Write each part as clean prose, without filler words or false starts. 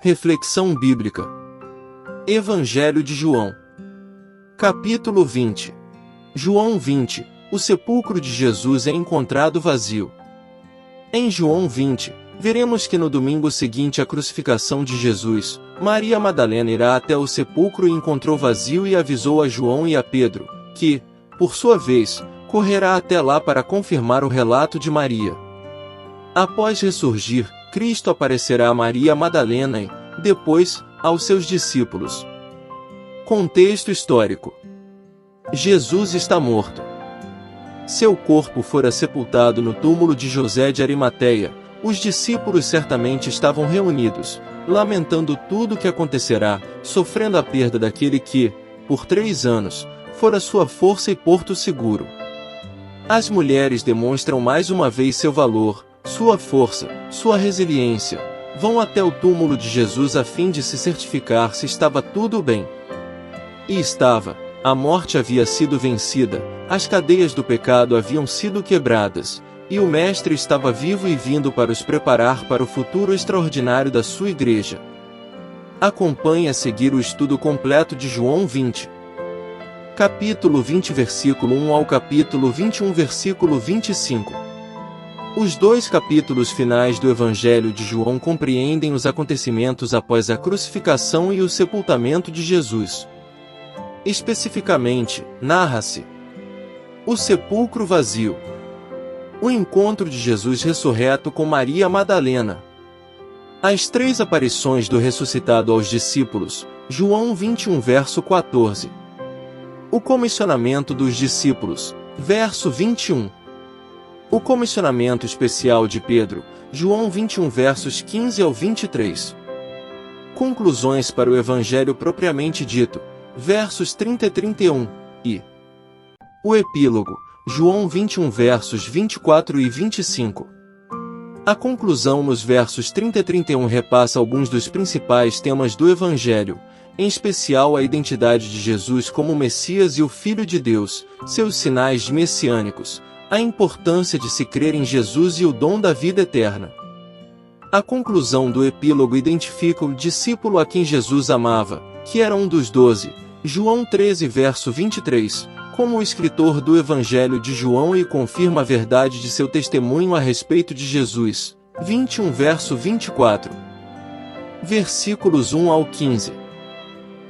Reflexão bíblica. Evangelho de João. Capítulo 20. João 20. O sepulcro de Jesus é encontrado vazio. Em João 20, veremos que no domingo seguinte à crucificação de Jesus, Maria Madalena irá até o sepulcro e encontrou vazio e avisou a João e a Pedro, que, por sua vez, correrá até lá para confirmar o relato de Maria. Após ressurgir, Cristo aparecerá a Maria Madalena e, depois, aos seus discípulos. Contexto histórico. Jesus está morto. Seu corpo fora sepultado no túmulo de José de Arimateia. Os discípulos certamente estavam reunidos, lamentando tudo o que acontecerá, sofrendo a perda daquele que, por 3 anos, fora sua força e porto seguro. As mulheres demonstram mais uma vez seu valor, sua força, sua resiliência. Vão até o túmulo de Jesus a fim de se certificar se estava tudo bem. E estava. A morte havia sido vencida, as cadeias do pecado haviam sido quebradas, e o Mestre estava vivo e vindo para os preparar para o futuro extraordinário da sua igreja. Acompanhe a seguir o estudo completo de João 20. Capítulo 20, versículo 1 ao capítulo 21, versículo 25. Os 2 capítulos finais do Evangelho de João compreendem os acontecimentos após a crucificação e o sepultamento de Jesus. Especificamente, narra-se o sepulcro vazio, o encontro de Jesus ressurreto com Maria Madalena, as 3 aparições do ressuscitado aos discípulos, João 21 verso 14, o comissionamento dos discípulos, verso 21, o comissionamento especial de Pedro, João 21 versos 15 ao 23, conclusões para o Evangelho propriamente dito, versos 30 e 31, e o epílogo, João 21 versos 24 e 25. A conclusão nos versos 30 e 31 repassa alguns dos principais temas do Evangelho, em especial a identidade de Jesus como o Messias e o Filho de Deus, seus sinais messiânicos, a importância de se crer em Jesus e o dom da vida eterna. A conclusão do epílogo identifica o discípulo a quem Jesus amava, que era um dos 12, João 13 verso 23, como o escritor do Evangelho de João e confirma a verdade de seu testemunho a respeito de Jesus, 21 verso 24. Versículos 1 ao 15.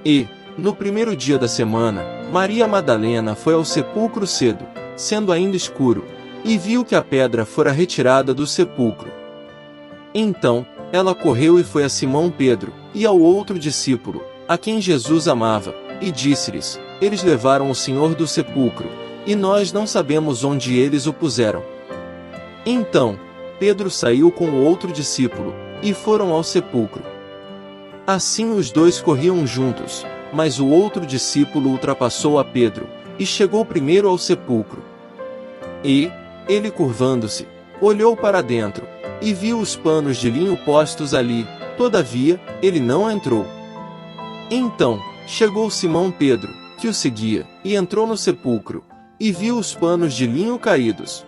E, no primeiro dia da semana, Maria Madalena foi ao sepulcro cedo, sendo ainda escuro, e viu que a pedra fora retirada do sepulcro. Então, ela correu e foi a Simão Pedro, e ao outro discípulo, a quem Jesus amava, e disse-lhes: Eles levaram o Senhor do sepulcro, e nós não sabemos onde eles o puseram. Então, Pedro saiu com o outro discípulo, e foram ao sepulcro. Assim os 2 corriam juntos, mas o outro discípulo ultrapassou a Pedro, e chegou primeiro ao sepulcro. E, ele curvando-se, olhou para dentro, e viu os panos de linho postos ali, todavia, ele não entrou. Então, chegou Simão Pedro, que o seguia, e entrou no sepulcro, e viu os panos de linho caídos.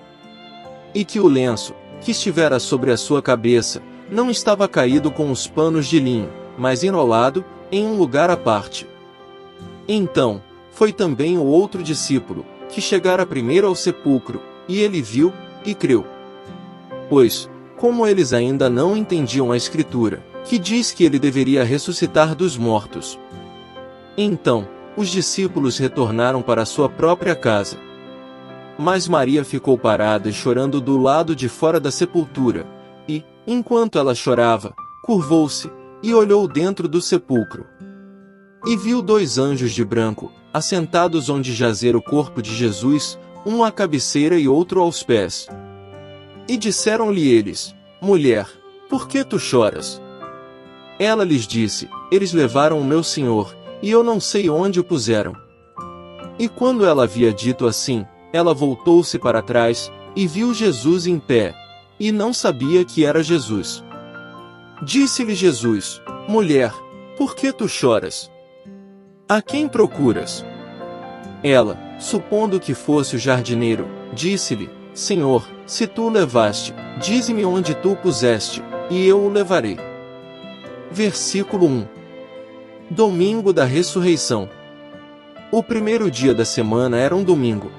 E que o lenço, que estivera sobre a sua cabeça, não estava caído com os panos de linho, mas enrolado, em um lugar à parte. Então, foi também o outro discípulo, que chegara primeiro ao sepulcro, e ele viu, e creu. Pois, como eles ainda não entendiam a Escritura, que diz que ele deveria ressuscitar dos mortos. Então, os discípulos retornaram para sua própria casa. Mas Maria ficou parada e chorando do lado de fora da sepultura, e, enquanto ela chorava, curvou-se, e olhou dentro do sepulcro. E viu 2 anjos de branco, assentados onde jazera o corpo de Jesus, um à cabeceira e outro aos pés. E disseram-lhe eles: Mulher, por que tu choras? Ela lhes disse: Eles levaram o meu Senhor, e eu não sei onde o puseram. E quando ela havia dito assim, ela voltou-se para trás, e viu Jesus em pé, e não sabia que era Jesus. Disse-lhe Jesus: Mulher, por que tu choras? A quem procuras? Ela, supondo que fosse o jardineiro, disse-lhe: Senhor, se tu o levaste, dize-me onde tu o puseste, e eu o levarei. Versículo 1. Domingo da Ressurreição. O primeiro dia da semana era um domingo.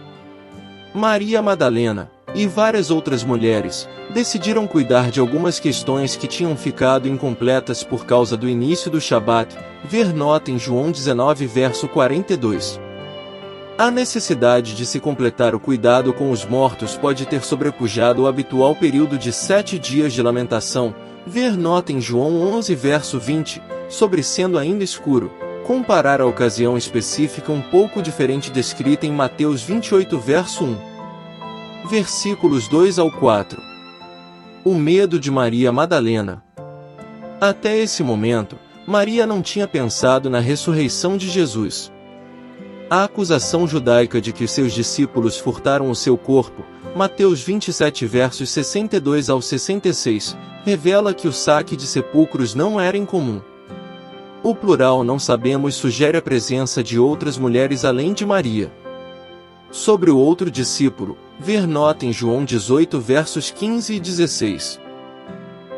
Maria Madalena, e várias outras mulheres, decidiram cuidar de algumas questões que tinham ficado incompletas por causa do início do Shabat, ver nota em João 19 verso 42. A necessidade de se completar o cuidado com os mortos pode ter sobrepujado o habitual período de 7 dias de lamentação, ver nota em João 11 verso 20, sobre sendo ainda escuro, comparar a ocasião específica um pouco diferente descrita em Mateus 28 verso 1. Versículos 2 ao 4. O medo de Maria Madalena. Até esse momento, Maria não tinha pensado na ressurreição de Jesus. A acusação judaica de que seus discípulos furtaram o seu corpo, Mateus 27 versos 62 ao 66, revela que o saque de sepulcros não era incomum. O plural não sabemos sugere a presença de outras mulheres além de Maria. Sobre o outro discípulo, ver nota em João 18 versos 15 e 16.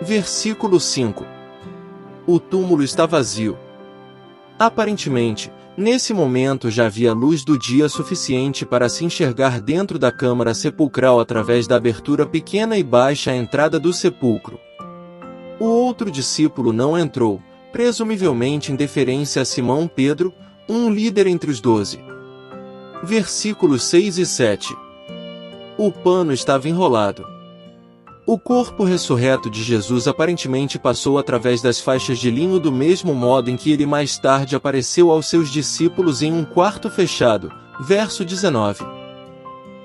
Versículo 5. O túmulo está vazio. Aparentemente, nesse momento já havia luz do dia suficiente para se enxergar dentro da câmara sepulcral através da abertura pequena e baixa à entrada do sepulcro. O outro discípulo não entrou, presumivelmente em deferência a Simão Pedro, um líder entre os 12. Versículos 6 e 7. O pano estava enrolado. O corpo ressurreto de Jesus aparentemente passou através das faixas de linho do mesmo modo em que ele mais tarde apareceu aos seus discípulos em um quarto fechado, verso 19.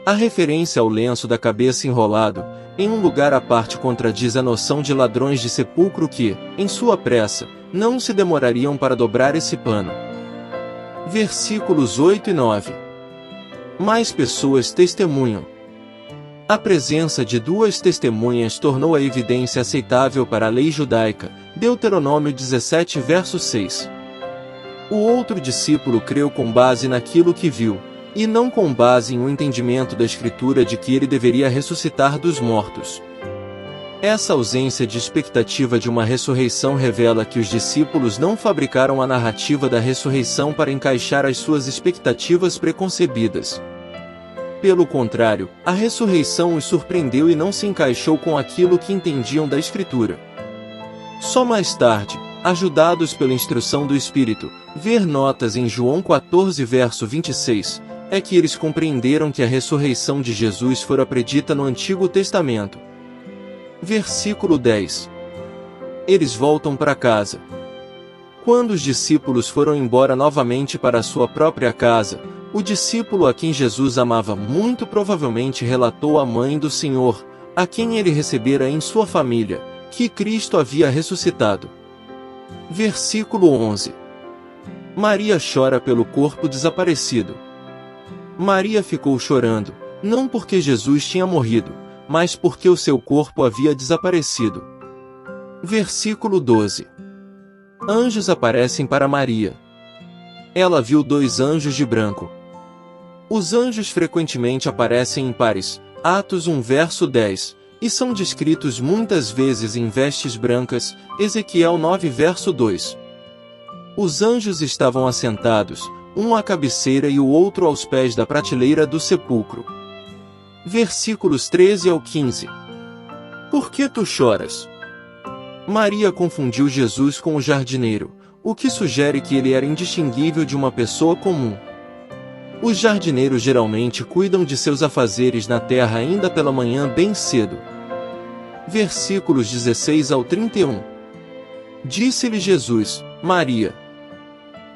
A referência ao lenço da cabeça enrolado, em um lugar à parte contradiz a noção de ladrões de sepulcro que, em sua pressa, não se demorariam para dobrar esse pano. Versículos 8 e 9. Mais pessoas testemunham. A presença de duas testemunhas tornou a evidência aceitável para a lei judaica, Deuteronômio 17 verso 6. O outro discípulo creu com base naquilo que viu, e não com base em um entendimento da Escritura de que ele deveria ressuscitar dos mortos. Essa ausência de expectativa de uma ressurreição revela que os discípulos não fabricaram a narrativa da ressurreição para encaixar as suas expectativas preconcebidas. Pelo contrário, a ressurreição os surpreendeu e não se encaixou com aquilo que entendiam da Escritura. Só mais tarde, ajudados pela instrução do Espírito, ver notas em João 14 verso 26, é que eles compreenderam que a ressurreição de Jesus fora predita no Antigo Testamento. Versículo 10. Eles voltam para casa. Quando os discípulos foram embora novamente para sua própria casa, o discípulo a quem Jesus amava muito provavelmente relatou à mãe do Senhor, a quem ele recebera em sua família, que Cristo havia ressuscitado. Versículo 11. Maria chora pelo corpo desaparecido. Maria ficou chorando, não porque Jesus tinha morrido, mas porque o seu corpo havia desaparecido. Versículo 12. Anjos aparecem para Maria. Ela viu 2 anjos de branco. Os anjos frequentemente aparecem em pares, Atos 1 verso 10, e são descritos muitas vezes em vestes brancas, Ezequiel 9 verso 2. Os anjos estavam assentados, um à cabeceira e o outro aos pés da prateleira do sepulcro. Versículos 13 ao 15. Por que tu choras? Maria confundiu Jesus com o jardineiro, o que sugere que ele era indistinguível de uma pessoa comum. Os jardineiros geralmente cuidam de seus afazeres na terra ainda pela manhã bem cedo. Versículos 16 ao 31. Disse-lhe Jesus, Maria.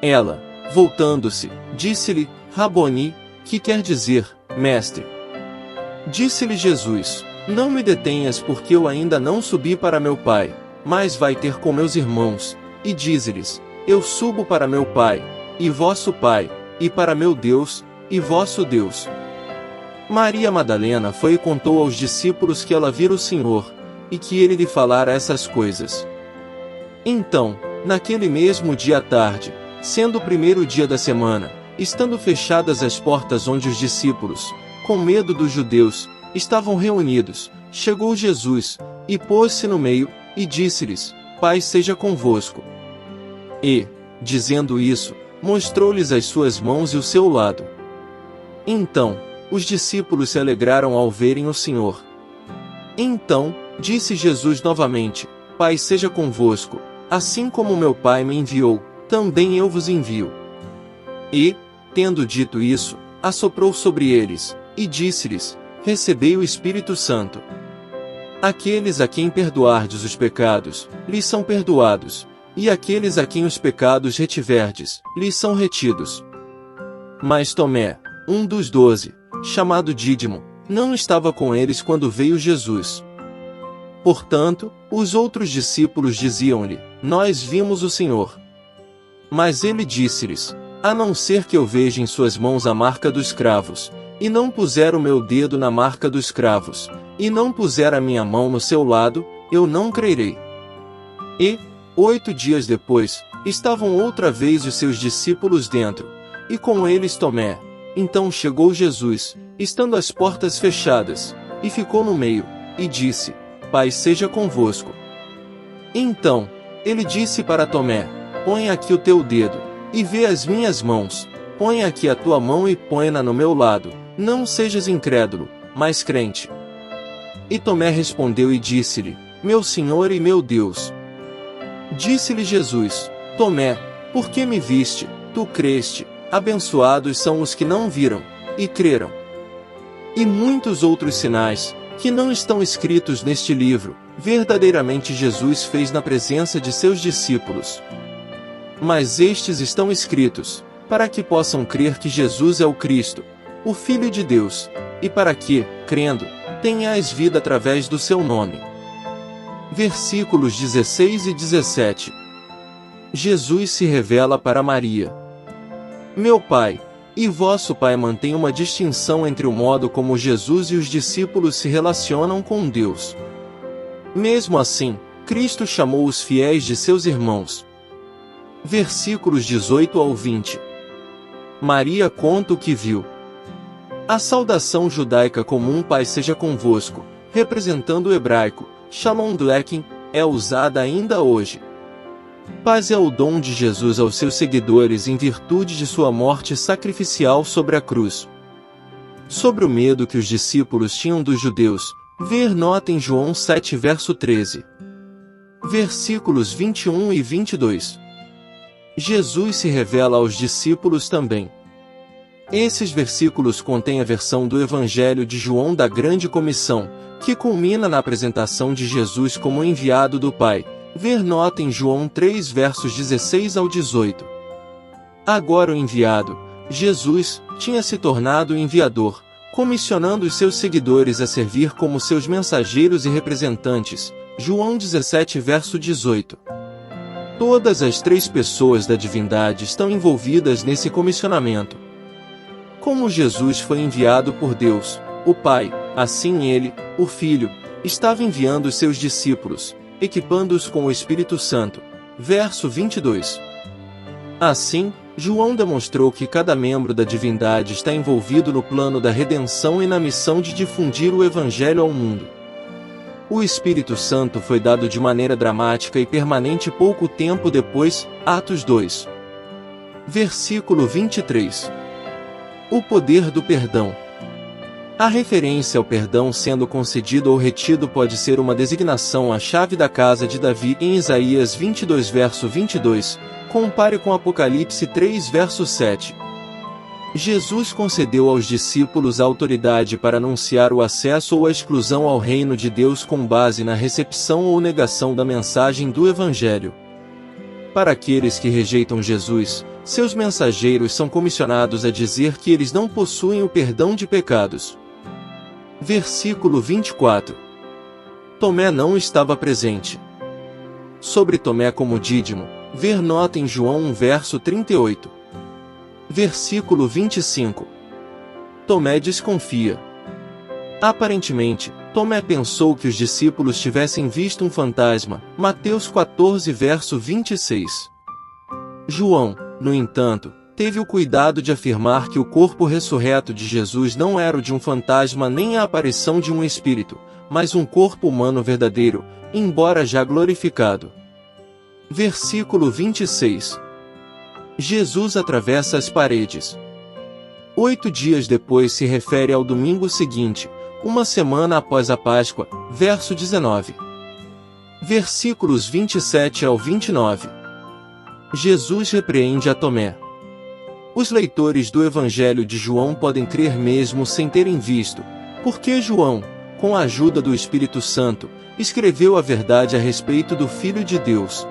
Ela, voltando-se, disse-lhe, Raboni, que quer dizer, mestre. Disse-lhe Jesus, não me detenhas porque eu ainda não subi para meu Pai, mas vai ter com meus irmãos, e dize-lhes, eu subo para meu Pai, e vosso Pai, e para meu Deus, e vosso Deus. Maria Madalena foi e contou aos discípulos que ela vira o Senhor, e que ele lhe falara essas coisas. Então, naquele mesmo dia à tarde, sendo o primeiro dia da semana, estando fechadas as portas onde os discípulos, com medo dos judeus, estavam reunidos, chegou Jesus, e pôs-se no meio, e disse-lhes, paz seja convosco. E, dizendo isso, mostrou-lhes as suas mãos e o seu lado. Então, os discípulos se alegraram ao verem o Senhor. Então, disse Jesus novamente: Paz seja convosco, assim como meu Pai me enviou, também eu vos envio. E, tendo dito isso, assoprou sobre eles, e disse-lhes: Recebei o Espírito Santo. Aqueles a quem perdoardes os pecados, lhes são perdoados, e aqueles a quem os pecados retiverdes, lhes são retidos. Mas Tomé, um dos 12, chamado Dídimo, não estava com eles quando veio Jesus. Portanto, os outros discípulos diziam-lhe: Nós vimos o Senhor. Mas ele disse-lhes: A não ser que eu veja em suas mãos a marca dos cravos, e não puser o meu dedo na marca dos cravos, e não puser a minha mão no seu lado, eu não crerei. E, 8 dias depois, estavam outra vez os seus discípulos dentro, e com eles Tomé. Então chegou Jesus, estando as portas fechadas, e ficou no meio, e disse: Paz seja convosco. Então, ele disse para Tomé: Põe aqui o teu dedo, e vê as minhas mãos, põe aqui a tua mão e põe-na no meu lado, não sejas incrédulo, mas crente. E Tomé respondeu e disse-lhe: Meu Senhor e meu Deus. Disse-lhe Jesus: Tomé, por que me viste, tu creste, abençoados são os que não viram, e creram. E muitos outros sinais, que não estão escritos neste livro, verdadeiramente Jesus fez na presença de seus discípulos. Mas estes estão escritos, para que possam crer que Jesus é o Cristo, o Filho de Deus, e para que, crendo, tenhais vida através do seu nome. Versículos 16 e 17. Jesus se revela para Maria. Meu Pai, e vosso Pai mantém uma distinção entre o modo como Jesus e os discípulos se relacionam com Deus. Mesmo assim, Cristo chamou os fiéis de seus irmãos. Versículos 18 ao 20. Maria conta o que viu. A saudação judaica comum Paz seja convosco, representando o hebraico, Shalom Aleichem, é usada ainda hoje. Paz é o dom de Jesus aos seus seguidores em virtude de sua morte sacrificial sobre a cruz. Sobre o medo que os discípulos tinham dos judeus, ver nota em João 7 verso 13. Versículos 21 e 22. Jesus se revela aos discípulos também. Esses versículos contêm a versão do Evangelho de João da Grande Comissão, que culmina na apresentação de Jesus como enviado do Pai. Ver nota em João 3 versos 16 ao 18. Agora o enviado, Jesus, tinha se tornado o enviador, comissionando os seus seguidores a servir como seus mensageiros e representantes. João 17 verso 18. Todas as 3 pessoas da divindade estão envolvidas nesse comissionamento. Como Jesus foi enviado por Deus, o Pai, assim ele, o Filho, estava enviando os seus discípulos, equipando-os com o Espírito Santo. Verso 22. Assim, João demonstrou que cada membro da divindade está envolvido no plano da redenção e na missão de difundir o Evangelho ao mundo. O Espírito Santo foi dado de maneira dramática e permanente pouco tempo depois, Atos 2. Versículo 23. O poder do perdão. A referência ao perdão sendo concedido ou retido pode ser uma designação à chave da casa de Davi em Isaías 22 verso 22, compare com Apocalipse 3 verso 7. Jesus concedeu aos discípulos a autoridade para anunciar o acesso ou a exclusão ao reino de Deus com base na recepção ou negação da mensagem do Evangelho. Para aqueles que rejeitam Jesus, seus mensageiros são comissionados a dizer que eles não possuem o perdão de pecados. Versículo 24. Tomé não estava presente. Sobre Tomé como Dídimo, ver nota em João 1 verso 38. Versículo 25. Tomé desconfia. Aparentemente, Tomé pensou que os discípulos tivessem visto um fantasma. Mateus 14 verso 26. João, no entanto, teve o cuidado de afirmar que o corpo ressurreto de Jesus não era o de um fantasma nem a aparição de um espírito, mas um corpo humano verdadeiro, embora já glorificado. Versículo 26. Jesus atravessa as paredes. 8 dias depois se refere ao domingo seguinte, uma semana após a Páscoa, verso 19. Versículos 27 ao 29. Jesus repreende a Tomé. Os leitores do Evangelho de João podem crer mesmo sem terem visto, porque João, com a ajuda do Espírito Santo, escreveu a verdade a respeito do Filho de Deus.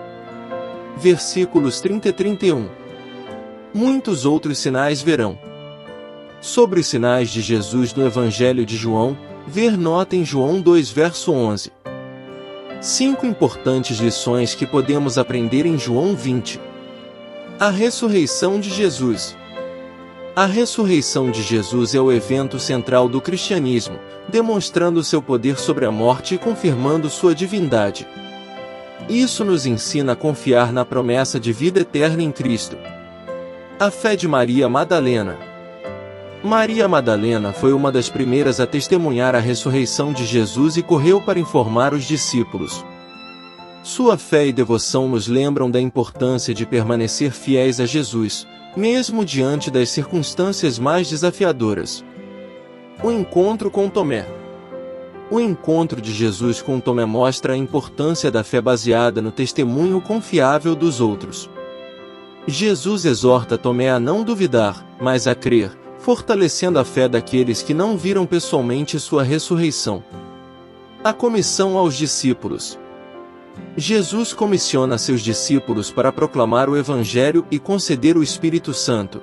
Versículos 30 e 31. Muitos outros sinais verão. Sobre os sinais de Jesus no Evangelho de João, ver nota em João 2 verso 11. 5 importantes lições que podemos aprender em João 20. A ressurreição de Jesus. A ressurreição de Jesus é o evento central do cristianismo, demonstrando seu poder sobre a morte e confirmando sua divindade. Isso nos ensina a confiar na promessa de vida eterna em Cristo. A fé de Maria Madalena. Maria Madalena foi uma das primeiras a testemunhar a ressurreição de Jesus e correu para informar os discípulos. Sua fé e devoção nos lembram da importância de permanecer fiéis a Jesus, mesmo diante das circunstâncias mais desafiadoras. O encontro com Tomé. O encontro de Jesus com Tomé mostra a importância da fé baseada no testemunho confiável dos outros. Jesus exorta Tomé a não duvidar, mas a crer, fortalecendo a fé daqueles que não viram pessoalmente sua ressurreição. A comissão aos discípulos. Jesus comissiona seus discípulos para proclamar o Evangelho e conceder o Espírito Santo.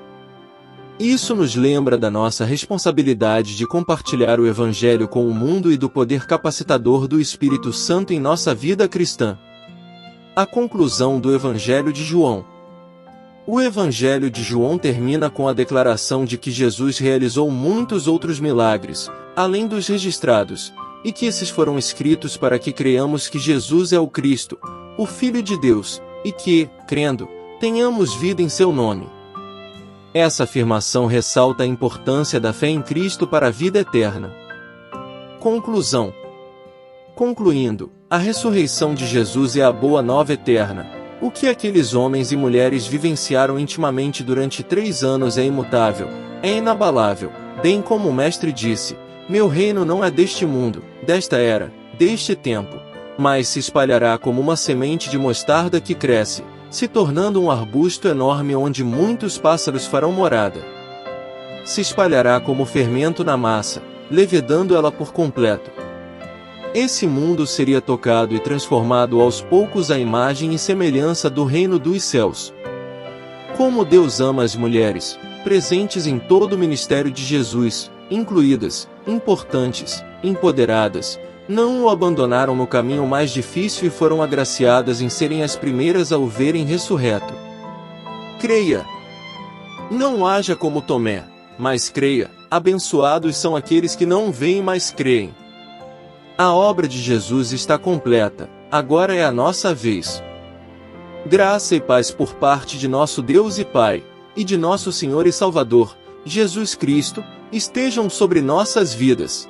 Isso nos lembra da nossa responsabilidade de compartilhar o Evangelho com o mundo e do poder capacitador do Espírito Santo em nossa vida cristã. A conclusão do Evangelho de João. O Evangelho de João termina com a declaração de que Jesus realizou muitos outros milagres, além dos registrados, e que esses foram escritos para que creiamos que Jesus é o Cristo, o Filho de Deus, e que, crendo, tenhamos vida em seu nome. Essa afirmação ressalta a importância da fé em Cristo para a vida eterna. Conclusão. Concluindo, a ressurreição de Jesus é a boa nova eterna. O que aqueles homens e mulheres vivenciaram intimamente durante 3 anos é imutável, é inabalável, bem como o Mestre disse: meu reino não é deste mundo, desta era, deste tempo, mas se espalhará como uma semente de mostarda que cresce, se tornando um arbusto enorme onde muitos pássaros farão morada. Se espalhará como fermento na massa, levedando ela por completo. Esse mundo seria tocado e transformado aos poucos à imagem e semelhança do reino dos céus. Como Deus ama as mulheres, presentes em todo o ministério de Jesus, incluídas, importantes, empoderadas, não o abandonaram no caminho mais difícil e foram agraciadas em serem as primeiras a o verem ressurreto. Creia. Não haja como Tomé, mas creia. Abençoados são aqueles que não veem, mas creem. A obra de Jesus está completa, agora é a nossa vez. Graça e paz por parte de nosso Deus e Pai, e de nosso Senhor e Salvador, Jesus Cristo, estejam sobre nossas vidas.